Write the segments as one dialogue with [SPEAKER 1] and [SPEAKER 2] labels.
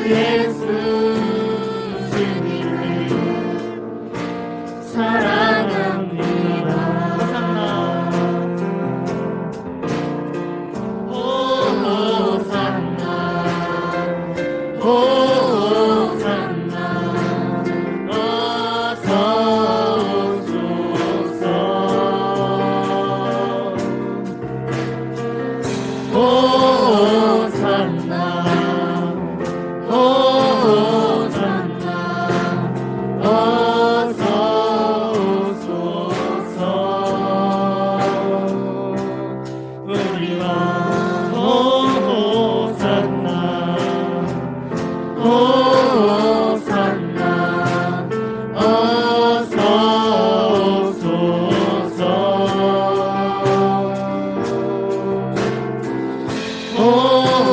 [SPEAKER 1] 예수 주님을 사랑합니다. 호산나 호산나 어서 오소서. 호산나 호산나 어서 오소서. 우리와 호산나 호산나 어서 오소서.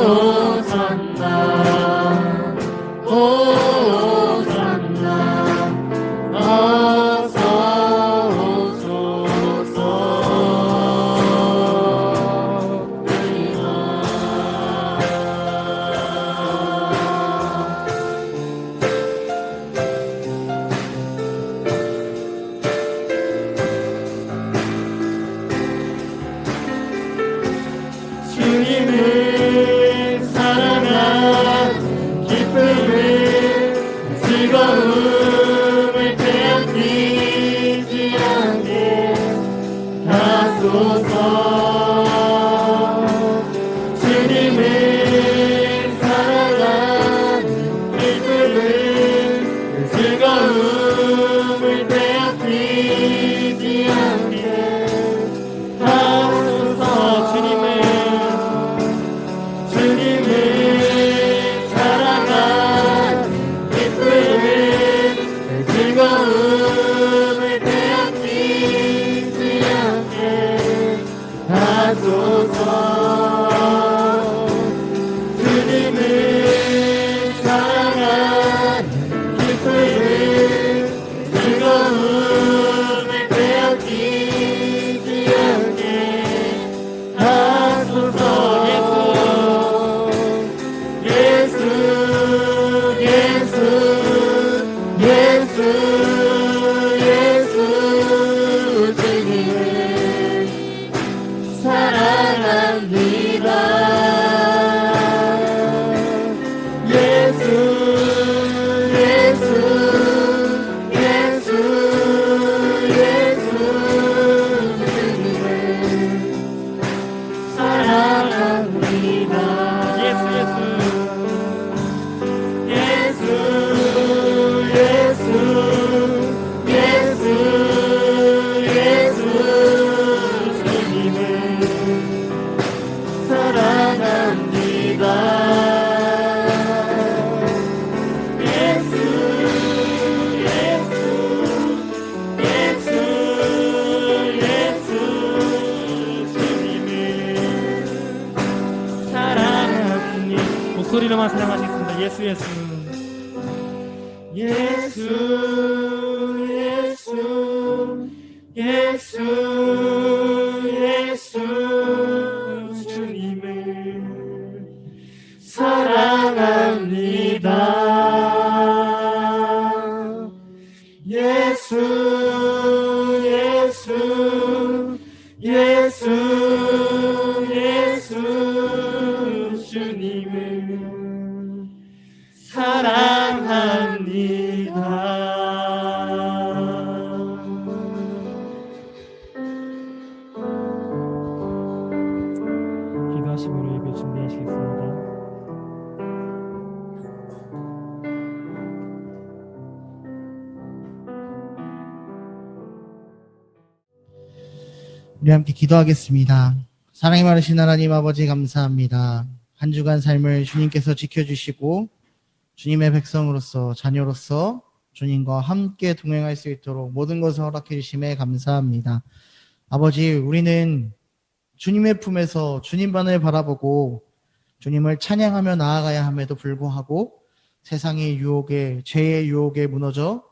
[SPEAKER 1] 호산나 호산나 어서 오소서. 주님을 사랑한 기쁨을 즐거움을 빼앗기지 않게 하소서. 주님을 사랑한 기쁨을 즐거움을 빼앗기지 않게 하소서. 주님을 사랑한 기쁨을 즐거움을 빼앗기지 않게 하소서. 주님을 사랑한 기쁨을 즐거움을 빼앗기지 않게 하소서. 예수 주님을 사랑합니다. 예수 주님을 사랑합니다.
[SPEAKER 2] 목소리로만 사랑하시겠습니다. 예수
[SPEAKER 1] 주님을 사랑합니다. 예수 주님을 사랑합니다.
[SPEAKER 2] 기도하시므로 예배 준비하시겠습니다.
[SPEAKER 3] 우리 함께 기도하겠습니다. 사랑이 많으신 하나님 아버지 감사합니다. 한 주간 삶을 주님께서 지켜주시고 주님의 백성으로서 자녀로서 주님과 함께 동행할 수 있도록 모든 것을 허락해 주심에 감사합니다. 아버지, 우리는 주님의 품에서 주님만을 바라보고 주님을 찬양하며 나아가야 함에도 불구하고 세상의 유혹에, 죄의 유혹에 무너져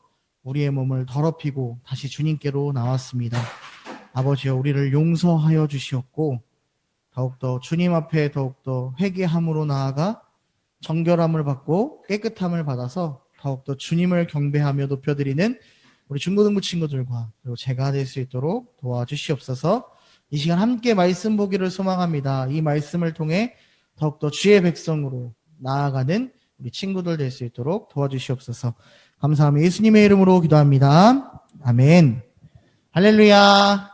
[SPEAKER 3] 우리의 몸을 더럽히고 다시 주님께로 나왔습니다. 아버지여, 우리를 용서하여 주시옵고 더욱더 주님 앞에 더욱더 회개함으로 나아가 정결함을 받고 깨끗함을 받아서 더욱더 주님을 경배하며 높여드리는 우리 중고등부 친구들과 그리고 제가 될 수 있도록 도와주시옵소서. 이 시간 함께 말씀 보기를 소망합니다. 이 말씀을 통해 더욱더 주의 백성으로 나아가는 우리 친구들 될 수 있도록 도와주시옵소서. 감사하며 예수님의 이름으로 기도합니다. 아멘. 할렐루야.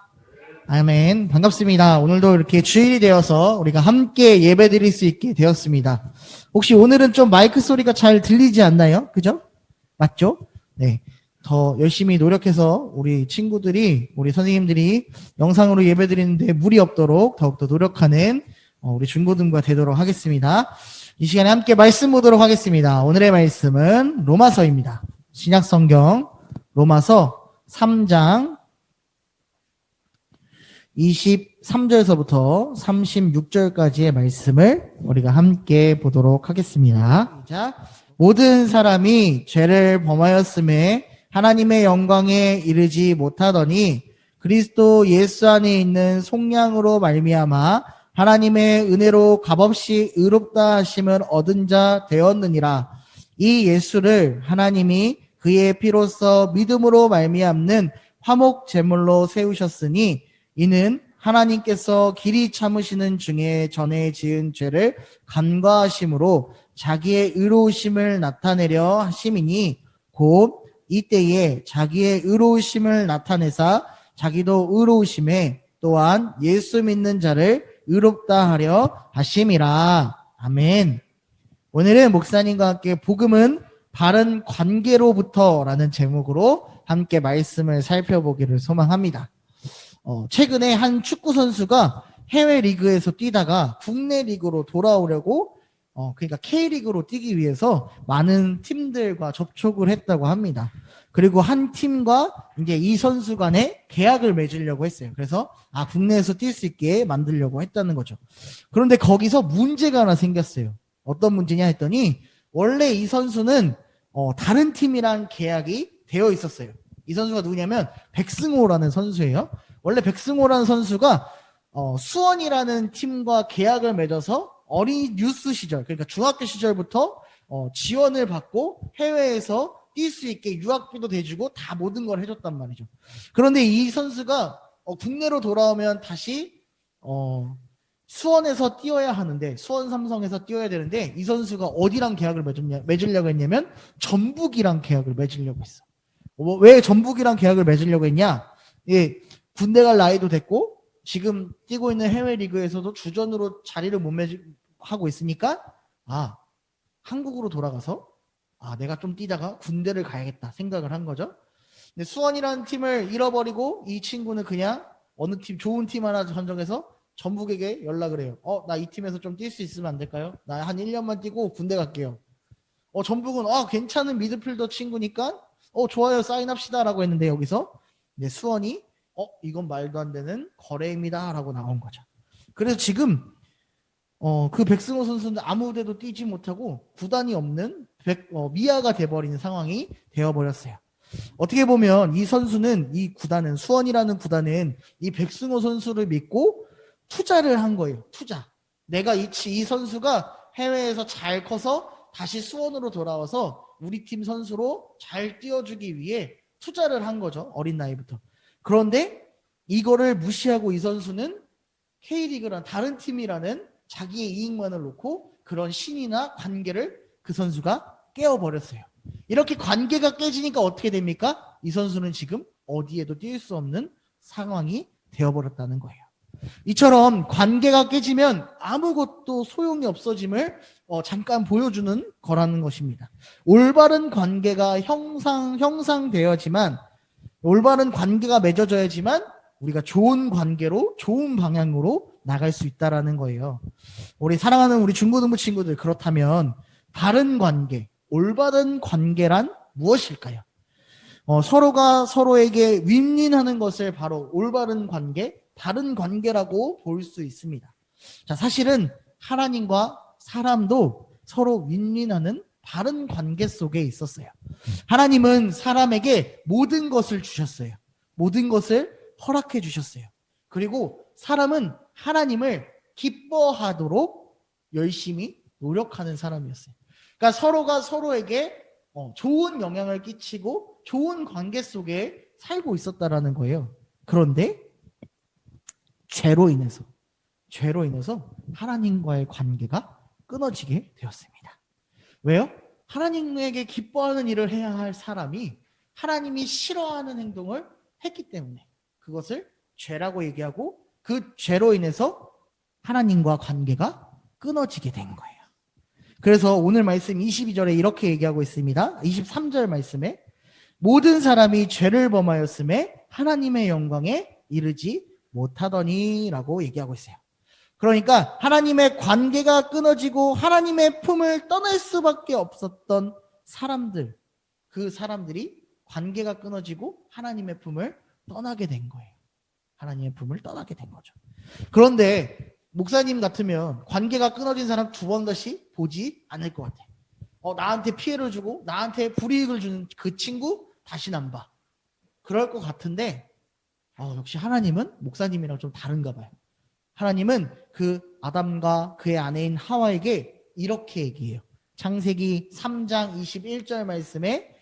[SPEAKER 3] 아멘. 반갑습니다. 오늘도 이렇게 주일이 되어서 우리가 함께 예배 드릴 수 있게 되었습니다. 혹시 오늘은 좀 마이크 소리가 잘 들리지 않나요? 그죠? 맞죠? 네. 더 열심히 노력해서 우리 친구들이, 우리 선생님들이 영상으로 예배 드리는데 무리 없도록 더욱더 노력하는 우리 중고등부가 되도록 하겠습니다. 이 시간에 함께 말씀 보도록 하겠습니다. 오늘의 말씀은 로마서입니다. 신약 성경 로마서 3장 23절에서부터 36절까지의 말씀을 우리가 함께 보도록 하겠습니다. 자, 모든 사람이 죄를 범하였음에 하나님의 영광에 이르지 못하더니 그리스도 예수 안에 있는 속량으로 말미암아 하나님의 은혜로 값없이 의롭다 하심을 얻은 자 되었느니라. 이 예수를 하나님이 그의 피로써 믿음으로 말미암는 화목 제물로 세우셨으니 이는 하나님께서 길이 참으시는 중에 전에 지은 죄를 간과하심으로 자기의 의로우심을 나타내려 하심이니 곧 이때에 자기의 의로우심을 나타내사 자기도 의로우심에 또한 예수 믿는 자를 의롭다 하려 하심이라. 아멘. 오늘은 목사님과 함께 복음은 바른 관계로부터라는 제목으로 함께 말씀을 살펴보기를 소망합니다. 최근에 한 축구 선수가 해외 리그에서 뛰다가 국내 리그로 돌아오려고 그러니까 K리그로 뛰기 위해서 많은 팀들과 접촉을 했다고 합니다. 그리고 한 팀과 이제 이 선수 간에 계약을 맺으려고 했어요. 그래서 국내에서 뛸 수 있게 만들려고 했다는 거죠. 그런데 거기서 문제가 하나 생겼어요. 어떤 문제냐 했더니 원래 이 선수는 다른 팀이랑 계약이 되어 있었어요. 이 선수가 누구냐면 백승호라는 선수예요. 원래 백승호라는 선수가 수원이라는 팀과 계약을 맺어서 어린 유스 시절, 그러니까 중학교 시절부터 지원을 받고 해외에서 뛸 수 있게 유학비도 대주고 다 모든 걸 해줬단 말이죠. 그런데 이 선수가 국내로 돌아오면 다시 수원에서 뛰어야 하는데, 수원 삼성에서 뛰어야 되는데 이 선수가 어디랑 계약을 맺으려고 했냐면 전북이랑 계약을 맺으려고 했어. 왜 전북이랑 계약을 맺으려고 했냐? 예, 군대 갈 나이도 됐고 지금 뛰고 있는 해외 리그에서도 주전으로 자리를 못 하고 있으니까 한국으로 돌아가서 내가 좀 뛰다가 군대를 가야겠다 생각을 한 거죠. 근데 수원이라는 팀을 잃어버리고 이 친구는 그냥 어느 팀, 좋은 팀 하나 선정해서 전북에게 연락을 해요. 나 이 팀에서 좀 뛸 수 있으면 안 될까요? 나 한 1년만 뛰고 군대 갈게요. 전북은 괜찮은 미드필더 친구니까 좋아요, 사인합시다 라고 했는데 여기서 이제 수원이 이건 말도 안 되는 거래입니다 라고 나온 거죠. 그래서 지금 그 백승호 선수는 아무 데도 뛰지 못하고 구단이 없는 미아가 돼버리는 상황이 되어버렸어요. 어떻게 보면 이 선수는, 이 구단은, 수원이라는 구단은 이 백승호 선수를 믿고 투자를 한 거예요. 투자. 내가 이 선수가 해외에서 잘 커서 다시 수원으로 돌아와서 우리 팀 선수로 잘 뛰어주기 위해 투자를 한 거죠. 어린 나이부터. 그런데 이거를 무시하고 이 선수는 K리그란 다른 팀이라는 자기의 이익만을 놓고 그런 신이나 관계를 그 선수가 깨어버렸어요. 이렇게 관계가 깨지니까 어떻게 됩니까? 이 선수는 지금 어디에도 뛸 수 없는 상황이 되어버렸다는 거예요. 이처럼 관계가 깨지면 아무것도 소용이 없어짐을 잠깐 보여주는 거라는 것입니다. 올바른 관계가 형성되어야지만, 올바른 관계가 맺어져야지만 우리가 좋은 관계로, 좋은 방향으로 나갈 수 있다라는 거예요. 우리 사랑하는 우리 중고등부 친구들, 그렇다면 바른 관계, 올바른 관계란 무엇일까요? 서로가 서로에게 윈윈하는 것을 바로 올바른 관계, 바른 관계라고 볼 수 있습니다. 자, 사실은 하나님과 사람도 서로 윈윈하는 바른 관계 속에 있었어요. 하나님은 사람에게 모든 것을 주셨어요. 모든 것을 허락해 주셨어요. 그리고 사람은 하나님을 기뻐하도록 열심히 노력하는 사람이었어요. 그러니까 서로가 서로에게 좋은 영향을 끼치고 좋은 관계 속에 살고 있었다라는 거예요. 그런데 죄로 인해서 하나님과의 관계가 끊어지게 되었습니다. 왜요? 하나님에게 기뻐하는 일을 해야 할 사람이 하나님이 싫어하는 행동을 했기 때문에 그것을 죄라고 얘기하고 그 죄로 인해서 하나님과 관계가 끊어지게 된 거예요. 그래서 오늘 말씀 22절에 이렇게 얘기하고 있습니다. 23절 말씀에 모든 사람이 죄를 범하였음에 하나님의 영광에 이르지 못하더니 라고 얘기하고 있어요. 그러니까 하나님의 관계가 끊어지고 하나님의 품을 떠날 수밖에 없었던 사람들, 그 사람들이 관계가 끊어지고 하나님의 품을 떠나게 된 거예요. 하나님의 품을 떠나게 된 거죠. 그런데 목사님 같으면 관계가 끊어진 사람 두 번 다시 보지 않을 것 같아요. 나한테 피해를 주고 나한테 불이익을 주는 그 친구 다시는 안 봐. 그럴 것 같은데 역시 하나님은 목사님이랑 좀 다른가 봐요. 하나님은 그 아담과 그의 아내인 하와에게 이렇게 얘기해요. 창세기 3장 21절 말씀에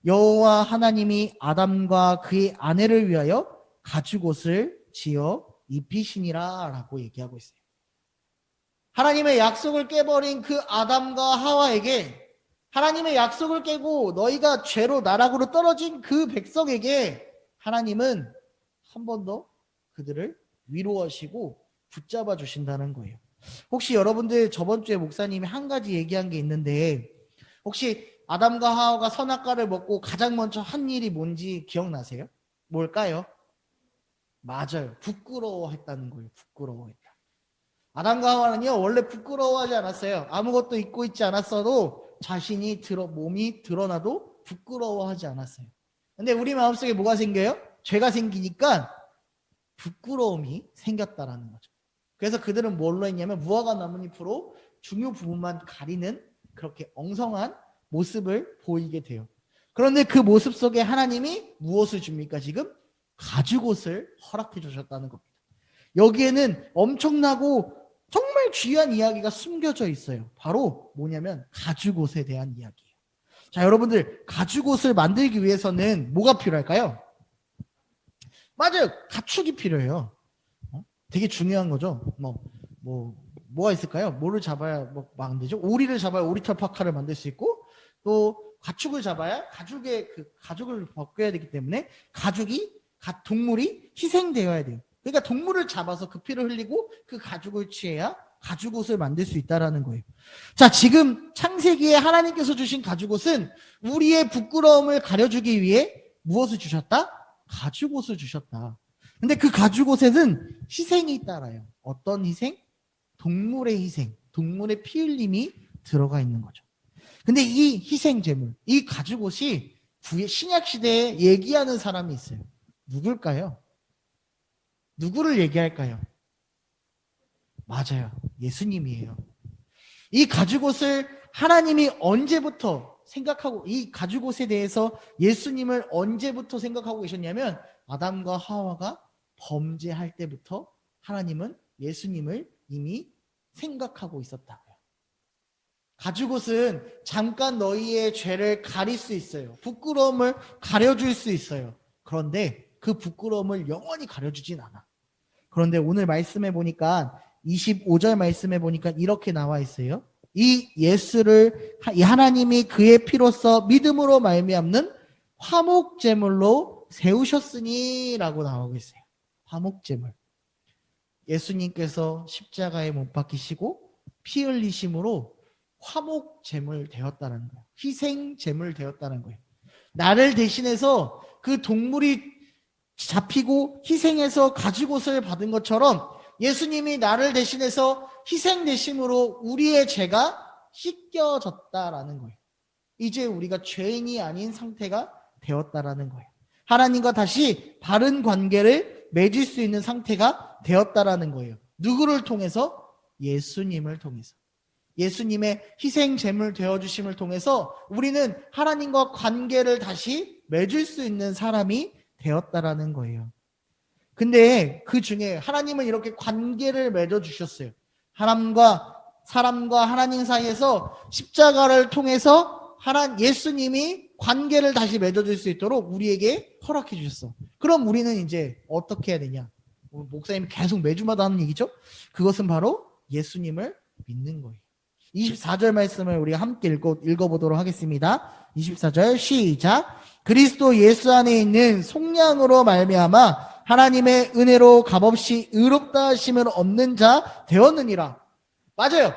[SPEAKER 3] 여호와 하나님이 아담과 그의 아내를 위하여 가죽옷을 지어 입히시니라 라고 얘기하고 있어요. 하나님의 약속을 깨버린 그 아담과 하와에게 하나님의 약속을 깨고 너희가 죄로 나락으로 떨어진 그 백성에게 하나님은 한 번 더 그들을 위로하시고 붙잡아 주신다는 거예요. 혹시 여러분들 저번 주에 목사님이 한 가지 얘기한 게 있는데 혹시 아담과 하와가 선악과를 먹고 가장 먼저 한 일이 뭔지 기억나세요? 뭘까요? 맞아요. 부끄러워했다는 거예요. 부끄러워했다. 아담과 하와는요 원래 부끄러워하지 않았어요. 아무것도 입고 있지 않았어도 자신이 몸이 드러나도 부끄러워하지 않았어요. 근데 우리 마음속에 뭐가 생겨요? 죄가 생기니까 부끄러움이 생겼다라는 거죠. 그래서 그들은 뭘로 했냐면 무화과 나뭇잎으로 중요 부분만 가리는 그렇게 엉성한 모습을 보이게 돼요. 그런데 그 모습 속에 하나님이 무엇을 줍니까? 지금 가죽옷을 허락해 주셨다는 겁니다. 여기에는 엄청나고 정말 귀한 이야기가 숨겨져 있어요. 바로 뭐냐면 가죽옷에 대한 이야기예요. 자, 여러분들 가죽옷을 만들기 위해서는 뭐가 필요할까요? 맞아요. 가축이 필요해요. 되게 중요한 거죠. 뭐가 있을까요? 뭐를 잡아야 만들죠? 오리를 잡아야 오리털 파카를 만들 수 있고 또 가축을 잡아야 가죽을 벗겨야 되기 때문에 동물이 희생되어야 돼요. 그러니까 동물을 잡아서 그 피를 흘리고 그 가죽을 취해야 가죽옷을 만들 수 있다라는 거예요. 자, 지금 창세기에 하나님께서 주신 가죽옷은 우리의 부끄러움을 가려주기 위해 무엇을 주셨다? 가죽옷을 주셨다. 근데 그 가죽옷에는 희생이 따라요. 어떤 희생? 동물의 희생, 동물의 피 흘림이 들어가 있는 거죠. 근데 이 희생 제물, 이 가죽옷이 신약 시대에 얘기하는 사람이 있어요. 누굴까요? 누구를 얘기할까요? 맞아요. 예수님이에요. 이 가죽옷을 하나님이 언제부터 생각하고 이 가죽옷에 대해서 예수님을 언제부터 생각하고 계셨냐면 아담과 하와가 범죄할 때부터 하나님은 예수님을 이미 생각하고 있었다고요. 가죽옷은 잠깐 너희의 죄를 가릴 수 있어요. 부끄러움을 가려줄 수 있어요. 그런데 그 부끄러움을 영원히 가려주진 않아. 그런데 오늘 말씀해 보니까 25절 말씀해 보니까 이렇게 나와 있어요. 이 예수를 하나님이 그의 피로써 믿음으로 말미암는 화목제물로 세우셨으니 라고 나오고 있어요. 화목제물. 예수님께서 십자가에 못 박히시고 피 흘리심으로 화목제물 되었다는 거예요. 희생제물 되었다는 거예요. 나를 대신해서 그 동물이 잡히고 희생해서 가죽옷을 받은 것처럼 예수님이 나를 대신해서 희생되심으로 우리의 죄가 씻겨졌다라는 거예요. 이제 우리가 죄인이 아닌 상태가 되었다라는 거예요. 하나님과 다시 바른 관계를 맺을 수 있는 상태가 되었다라는 거예요. 누구를 통해서? 예수님을 통해서. 예수님의 희생 제물 되어주심을 통해서 우리는 하나님과 관계를 다시 맺을 수 있는 사람이 되었다라는 거예요. 근데 그 중에 하나님은 이렇게 관계를 맺어주셨어요. 하나님과 사람과 하나님 사이에서 십자가를 통해서 예수님이 관계를 다시 맺어줄 수 있도록 우리에게 허락해 주셨어. 그럼 우리는 이제 어떻게 해야 되냐? 목사님이 계속 매주마다 하는 얘기죠. 그것은 바로 예수님을 믿는 거예요. 24절 말씀을 우리가 함께 읽어보도록 하겠습니다. 24절 시작. 그리스도 예수 안에 있는 속량으로 말미암아 하나님의 은혜로 값없이 의롭다 하심을 얻는 자 되었느니라. 맞아요.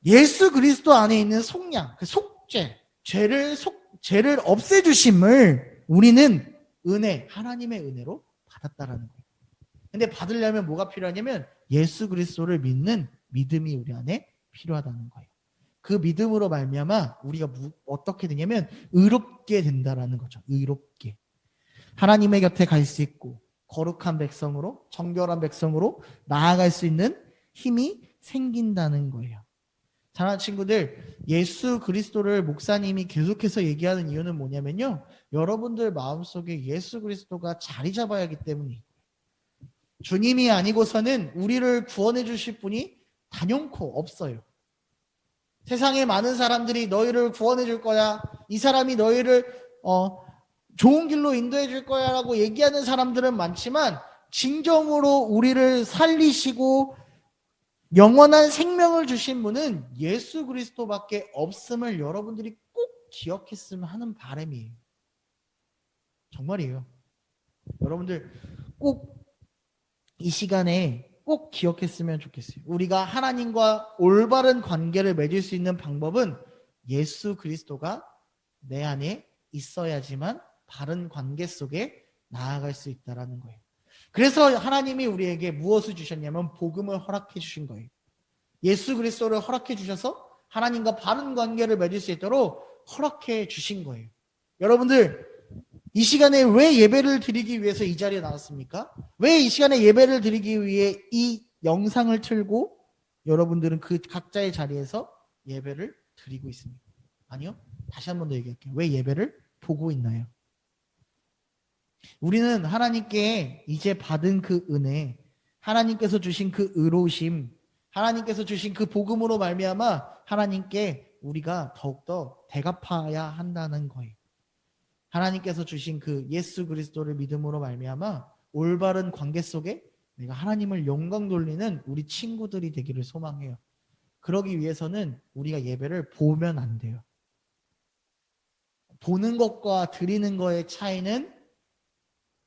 [SPEAKER 3] 예수 그리스도 안에 있는 속량, 그 속죄, 죄를 없애주심을 우리는 하나님의 은혜로 받았다라는 거예요. 근데 받으려면 뭐가 필요하냐면 예수 그리스도를 믿는 믿음이 우리 안에 필요하다는 거예요. 그 믿음으로 말미암아 우리가 어떻게 되냐면 의롭게 된다라는 거죠. 의롭게. 하나님의 곁에 갈 수 있고 거룩한 백성으로, 정결한 백성으로 나아갈 수 있는 힘이 생긴다는 거예요. 사랑하는 친구들, 예수 그리스도를 목사님이 계속해서 얘기하는 이유는 뭐냐면요, 여러분들 마음속에 예수 그리스도가 자리 잡아야 하기 때문이에요. 주님이 아니고서는 우리를 구원해 주실 분이 단연코 없어요. 세상에 많은 사람들이 너희를 구원해 줄 거야, 이 사람이 너희를 좋은 길로 인도해 줄 거야 라고 얘기하는 사람들은 많지만, 진정으로 우리를 살리시고 영원한 생명을 주신 분은 예수 그리스도밖에 없음을 여러분들이 꼭 기억했으면 하는 바람이에요. 정말이에요. 여러분들 꼭 이 시간에 꼭 기억했으면 좋겠어요. 우리가 하나님과 올바른 관계를 맺을 수 있는 방법은 예수 그리스도가 내 안에 있어야지만 바른 관계 속에 나아갈 수 있다는 거예요. 그래서 하나님이 우리에게 무엇을 주셨냐면 복음을 허락해 주신 거예요. 예수 그리스도를 허락해 주셔서 하나님과 바른 관계를 맺을 수 있도록 허락해 주신 거예요. 여러분들, 이 시간에 왜 예배를 드리기 위해서 이 자리에 나왔습니까? 왜 이 시간에 예배를 드리기 위해 이 영상을 틀고 여러분들은 그 각자의 자리에서 예배를 드리고 있습니까? 아니요. 다시 한 번 더 얘기할게요. 왜 예배를 보고 있나요? 우리는 하나님께 이제 받은 그 은혜, 하나님께서 주신 그 의로우심, 하나님께서 주신 그 복음으로 말미암아 하나님께 우리가 더욱더 대갚아야 한다는 거예요. 하나님께서 주신 그 예수 그리스도를 믿음으로 말미암아 올바른 관계 속에 내가 하나님을 영광 돌리는 우리 친구들이 되기를 소망해요. 그러기 위해서는 우리가 예배를 보면 안 돼요. 보는 것과 드리는 거의 차이는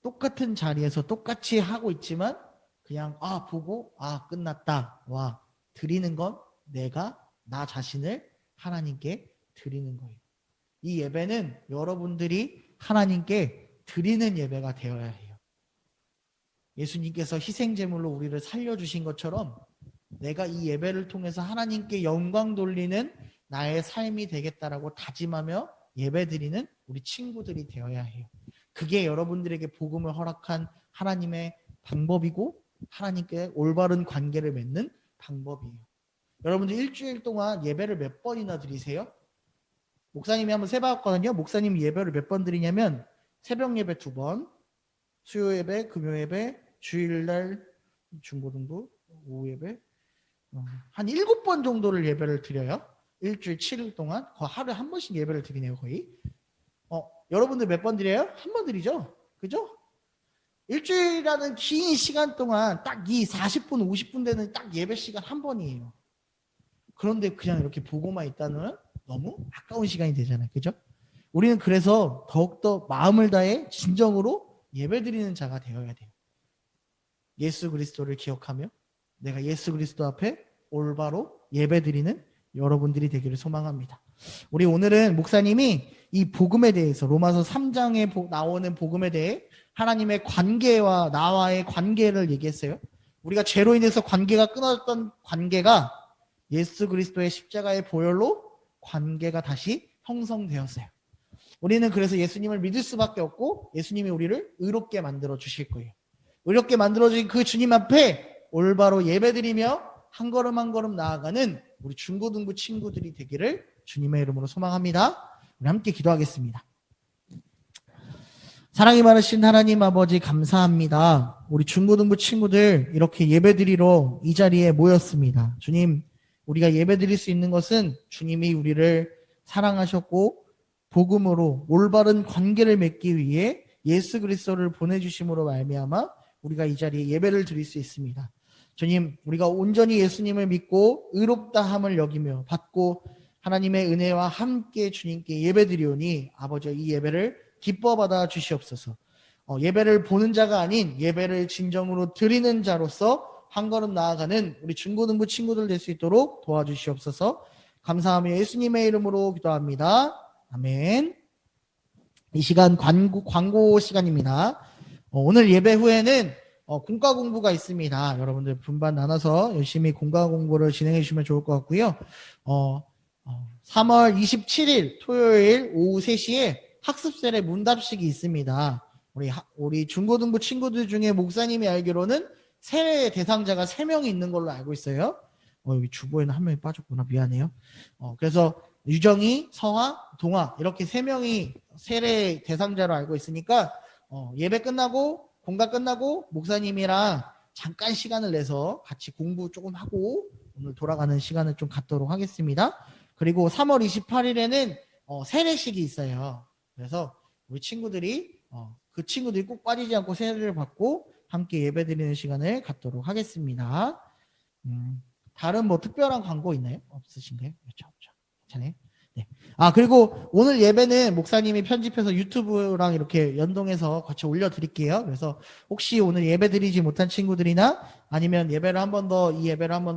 [SPEAKER 3] 똑같은 자리에서 똑같이 하고 있지만 그냥 보고 끝났다. 드리는 건 내가 나 자신을 하나님께 드리는 거예요. 이 예배는 여러분들이 하나님께 드리는 예배가 되어야 해요. 예수님께서 희생제물로 우리를 살려주신 것처럼 내가 이 예배를 통해서 하나님께 영광 돌리는 나의 삶이 되겠다라고 다짐하며 예배드리는 우리 친구들이 되어야 해요. 그게 여러분들에게 복음을 허락한 하나님의 방법이고 하나님께 올바른 관계를 맺는 방법이에요. 여러분들 일주일 동안 예배를 몇 번이나 드리세요? 목사님이 한번 세봤거든요. 목사님이 예배를 몇 번 드리냐면 새벽 예배 2번, 수요 예배, 금요 예배, 주일날 중고등부, 오후 예배 한 7번 정도를 예배를 드려요. 일주일 7일 동안 하루에 한 번씩 예배를 드리네요. 거의. 여러분들 몇 번 드려요? 한 번 드리죠? 그죠? 일주일이라는 긴 시간 동안 딱 이 40분, 50분 되는 딱 예배 시간 한 번이에요. 그런데 그냥 이렇게 보고만 있다는 너무 아까운 시간이 되잖아요. 그죠? 우리는 그래서 더욱더 마음을 다해 진정으로 예배드리는 자가 되어야 돼요. 예수 그리스도를 기억하며 내가 예수 그리스도 앞에 올바로 예배드리는 여러분들이 되기를 소망합니다. 우리 오늘은 목사님이 이 복음에 대해서 로마서 3장에 나오는 복음에 대해 하나님의 관계와 나와의 관계를 얘기했어요. 우리가 죄로 인해서 관계가 끊어졌던 관계가 예수 그리스도의 십자가의 보혈로 관계가 다시 형성되었어요. 우리는 그래서 예수님을 믿을 수밖에 없고 예수님이 우리를 의롭게 만들어 주실 거예요. 의롭게 만들어 주신 그 주님 앞에 올바로 예배드리며 한 걸음 한 걸음 나아가는 우리 중고등부 친구들이 되기를 주님의 이름으로 소망합니다. 우리 함께 기도하겠습니다. 사랑이 많으신 하나님 아버지 감사합니다. 우리 중고등부 친구들 이렇게 예배드리러 이 자리에 모였습니다. 주님, 우리가 예배 드릴 수 있는 것은 주님이 우리를 사랑하셨고 복음으로 올바른 관계를 맺기 위해 예수 그리스도를 보내주심으로 말미암아 우리가 이 자리에 예배를 드릴 수 있습니다. 주님, 우리가 온전히 예수님을 믿고 의롭다함을 여기며 받고 하나님의 은혜와 함께 주님께 예배드리오니 아버지 이 예배를 기뻐 받아 주시옵소서. 예배를 보는 자가 아닌 예배를 진정으로 드리는 자로서 한 걸음 나아가는 우리 중고등부 친구들 될 수 있도록 도와주시옵소서. 감사하며 예수님의 이름으로 기도합니다. 아멘. 이 시간 광고 시간입니다. 오늘 예배 후에는 공과 공부가 있습니다. 여러분들 분반 나눠서 열심히 공과 공부를 진행해 주시면 좋을 것 같고요. 3월 27일 토요일 오후 3시에 학습셀의 문답식이 있습니다. 우리 중고등부 친구들 중에 목사님이 알기로는 세례 대상자가 3명이 있는 걸로 알고 있어요. 여기 주보에는 한 명이 빠졌구나. 미안해요. 그래서 유정이, 성아, 동아 이렇게 3명이 세례 대상자로 알고 있으니까 예배 끝나고 공과 끝나고 목사님이랑 잠깐 시간을 내서 같이 공부 조금 하고 오늘 돌아가는 시간을 좀 갖도록 하겠습니다. 그리고 3월 28일에는 세례식이 있어요. 그래서 우리 친구들이 그 친구들이 꼭 빠지지 않고 세례를 받고 함께 예배드리는 시간을 갖도록 하겠습니다. 다른 뭐 특별한 광고 있나요? 없으신가요? 없죠. 괜찮아요? 네. 그리고 오늘 예배는 목사님이 편집해서 유튜브랑 이렇게 연동해서 같이 올려드릴게요. 그래서 혹시 오늘 예배 드리지 못한 친구들이나 아니면 이 예배를 한 번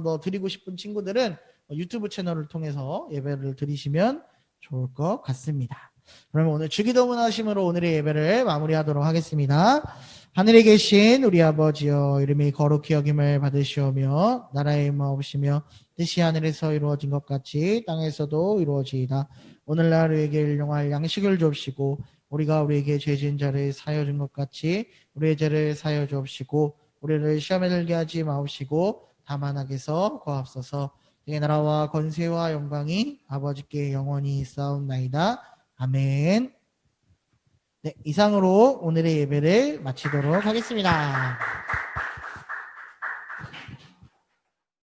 [SPEAKER 3] 더 드리고 싶은 친구들은 유튜브 채널을 통해서 예배를 드리시면 좋을 것 같습니다. 그러면 오늘 주기도문 하심으로 오늘의 예배를 마무리하도록 하겠습니다. 하늘에 계신 우리 아버지여, 이름이 거룩히 여김을 받으시오며 나라의 임하옵시며 뜻이 하늘에서 이루어진 것 같이 땅에서도 이루어지이다. 오늘날 우리에게 일용할 양식을 주옵시고 우리가 우리에게 죄 지은 자를 사하여 준 것 같이 우리의 죄를 사하여 주옵시고 우리를 시험에 들게 하지 마옵시고 다만 악에서 구하옵소서. 이 나라와 권세와 영광이 아버지께 영원히 있사옵나이다. 아멘. 네, 이상으로 오늘의 예배를 마치도록 하겠습니다.